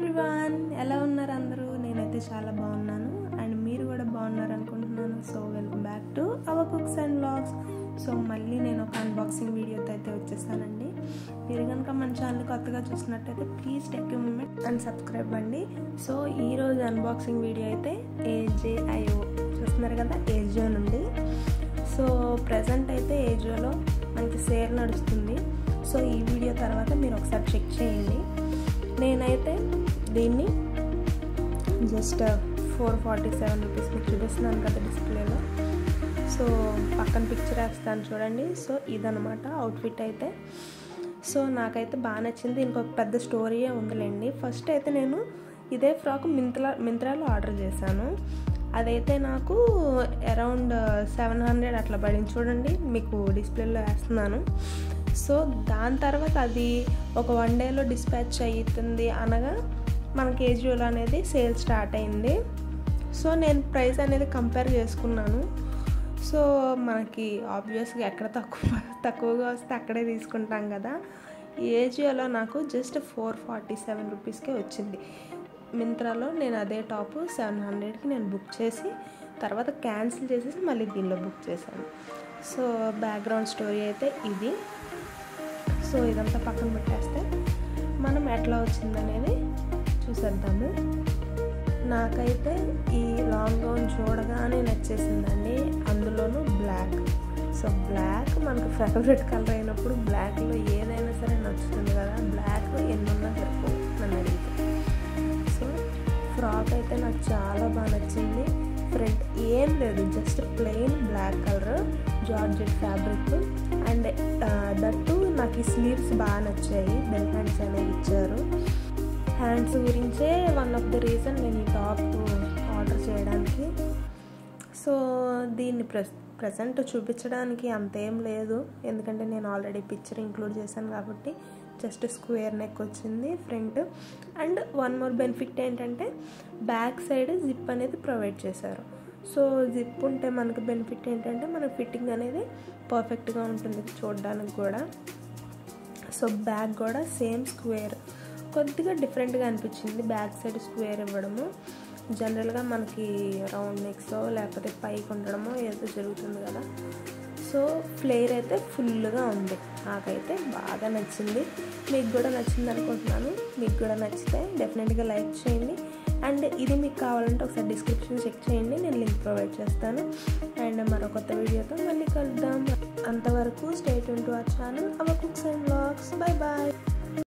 Everyone, ఎలా ఉన్నారు అందరూ? నేనైతే చాలా బాగున్నాను అండ్ మీరు కూడా బాగున్నారు అనుకుంటున్నాను. So welcome back to our cooks and vlogs. So మళ్ళీ నేను ఒక అన్బాక్సింగ్ వీడియోతో అయితే వచ్చేసానండి. మీరు కనుక మన ఛానల్ కొత్తగా చూసినట్టయితే please take you moment and subscribe అండి. సో ఈరోజు అన్బాక్సింగ్ వీడియో అయితే ఏజేఐఓ చూస్తున్నారు కదా, ఏజియో నుండి. సో ప్రజెంట్ అయితే ఏజియోలో మనకి సేల్ నడుస్తుంది. సో ఈ వీడియో తర్వాత మీరు ఒకసారి చెక్ చేయండి. నేనైతే దీన్ని జస్ట్ 447 రూపీస్ మీకు చూపిస్తున్నాను కదా డిస్ప్లేలో. సో పక్కన పిక్చర్ వేస్తాను చూడండి. సో ఇదనమాట అవుట్ఫిట్ అయితే. సో నాకైతే బాగా నచ్చింది. ఇంకొక పెద్ద స్టోరీయే ఉందిలేండి. ఫస్ట్ అయితే నేను ఇదే ఫ్రాక్ మింత్రాలో ఆర్డర్ చేశాను. అదైతే నాకు అరౌండ్ 700 అట్లా పడింది చూడండి, మీకు డిస్ప్లేలో వేస్తున్నాను. సో దాని తర్వాత అది ఒక 1 డేలో డిస్పాచ్ అవుతుంది అనగా మనకి ఏజియోలో అనేది సేల్ స్టార్ట్ అయింది. సో నేను ప్రైస్ అనేది కంపేర్ చేసుకున్నాను. సో మనకి ఆబ్వియస్గా ఎక్కడ తక్కువగా వస్తే అక్కడే తీసుకుంటాం కదా. ఏజియోలో నాకు జస్ట్ 447 రూపీస్కే వచ్చింది. మింత్రాలో నేను అదే టాప్ 700కి నేను బుక్ చేసి తర్వాత క్యాన్సిల్ చేసేసి మళ్ళీ దీనిలో బుక్ చేశాను. సో బ్యాక్గ్రౌండ్ స్టోరీ అయితే ఇది. సో ఇదంతా పక్కన పెట్టేస్తే మనం ఎట్లా వచ్చిందనేది చూసేద్దాము. నాకైతే ఈ లాంగ్ గౌన్ చూడగానే నచ్చేసిందండి, అందులోనూ బ్లాక్. సో బ్లాక్ మనకు ఫేవరెట్ కలర్ అయినప్పుడు బ్లాక్లో ఏదైనా సరే నచ్చుతుంది కదా. బ్లాక్ ఎన్నున్నా సరిపోవు నన్ను అడిగితే. సో ఫ్రాక్ అయితే నాకు చాలా బాగా నచ్చింది. ఫ్రంట్ ఏం లేదు, just plain black colour georgette fabric. And that నాకు ఈ స్లీవ్స్ బాగా నచ్చాయి. బెల్ హ్యాండ్స్ అనేవి ఇచ్చారు. హ్యాండ్స్ గురించే వన్ ఆఫ్ ద రీజన్ నేను ఈ టాప్ ఆర్డర్ చేయడానికి. సో దీన్ని ప్రజెంట్ చూపించడానికి అంతేం లేదు, ఎందుకంటే నేను ఆల్రెడీ పిక్చర్ ఇంక్లూడ్ చేశాను కాబట్టి. జస్ట్ స్క్వేర్ నెక్ వచ్చింది front. And one more benefit ఏంటంటే బ్యాక్ సైడ్ జిప్ అనేది ప్రొవైడ్ చేశారు. సో జిప్ ఉంటే మనకు బెనిఫిట్ ఏంటంటే మన ఫిట్టింగ్ అనేది పర్ఫెక్ట్గా ఉంటుంది చూడడానికి కూడా. సో బ్యాక్ కూడా సేమ్ స్క్వేర్, కొద్దిగా డిఫరెంట్గా అనిపించింది బ్యాక్ సైడ్ స్క్వేర్ ఇవ్వడము. జనరల్గా మనకి రౌండ్ నెక్స్ లేకపోతే పైకి ఉండడమో ఏదో జరుగుతుంది కదా. సో ఫ్లేర్ అయితే ఫుల్గా ఉంది, నాకైతే బాగా నచ్చింది. మీకు కూడా నచ్చింది అనుకుంటున్నాను. మీకు కూడా నచ్చితే డెఫినెట్గా లైక్ చేయండి. అండ్ ఇది మీకు కావాలంటే ఒకసారి డిస్క్రిప్షన్ చెక్ చేయండి, నేను లింక్ ప్రొవైడ్ చేస్తాను. అండ్ మరో కొత్త వీడియోతో మళ్ళీ కలుద్దాం. అంతవరకు stay tune to our channel our cooks and vlogs. Bye bye.